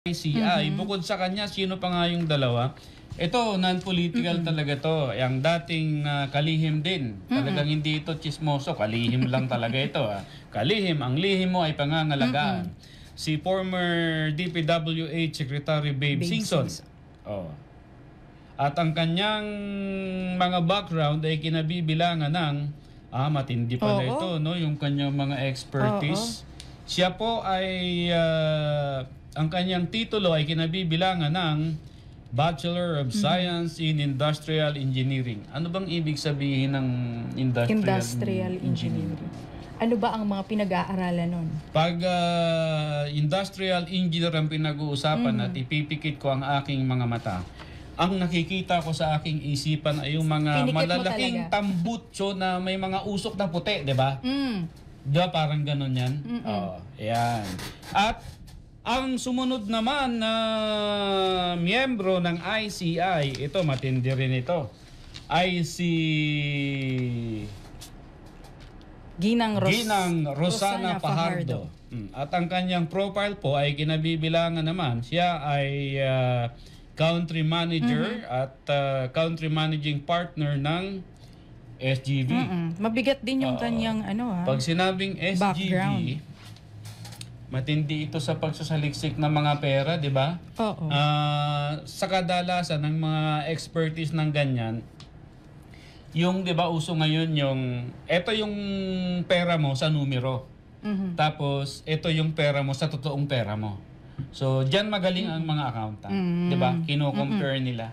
ICI. Bukod sa kanya, sino pa nga yung dalawa? Ito, non-political talaga to. Yung dating kalihim din. Talagang hindi ito chismoso. Kalihim lang talaga ito. Kalihim, ang lihim mo ay pangangalagaan. Si former DPWH Secretary Babe Singson. Oh. At ang kanyang mga background ay kinabibilangan ng matindi pala ito, no? Yung kanyang mga expertise. Siya po ay ang kanyang titulo ay kinabibilangan ng Bachelor of Science in Industrial Engineering. Ano bang ibig sabihin ng Industrial Engineering? Ano ba ang mga pinag-aaralan nun? Pag industrial engineer ang pinag-uusapan at ipipikit ko ang aking mga mata, ang nakikita ko sa aking isipan ay yung mga Pinikit malalaking tambutso na may mga usok na puti, di ba? Di ba parang ganun yan? Yan. At ang sumunod naman na miyembro ng ICI, ito matindi rin ito, ay si Ginang Rosana Fajardo. At ang kanyang profile po ay kinabibilangan naman. Siya ay country manager at country managing partner ng SGV. Mabigat din yung kanyang pag sinabing SGV, background. Matindi ito sa pagsasaliksik ng mga pera, di ba? Oo. Sa kadalasan ng mga expertise ng ganyan, yung, di ba, uso ngayon yung, ito yung pera mo sa numero. Tapos, ito yung pera mo sa totoong pera mo. So, dyan magaling ang mga accountant. Di ba? Kino-compare nila.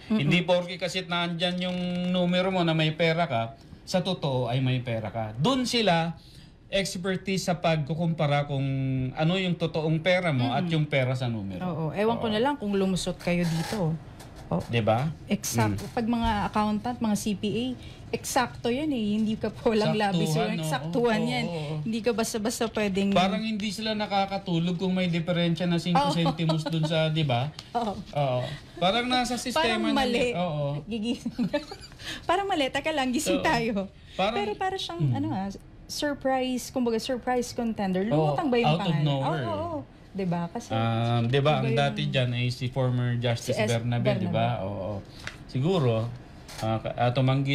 Hindi porke kasi nandyan yung numero mo na may pera ka, sa totoo ay may pera ka. Doon sila expertise sa pagkukumpara kung ano yung totoong pera mo at yung pera sa numero. Oo. Ewan ko na lang kung lumusot kayo dito. Diba? Exact. Pag mga accountant, mga CPA, eksakto yan eh. Hindi ka po walang labis. Eksaktuhan yan. Hindi ka basta-basta pwedeng... Parang hindi sila nakakatulog kung may diferensya na 5 centimos dun sa, diba? Oo. Parang nasa sistema parang mali. Oo. Gigising. Parang mali. Taka lang, gising tayo. Pero para siyang, surprise, kumbaga surprise contender. Lumutang ba yung out of nowhere. Diba? Kasi, diba, ang dati dyan ay si former Justice Bernabe, diba? Oo. Siguro, tumanggi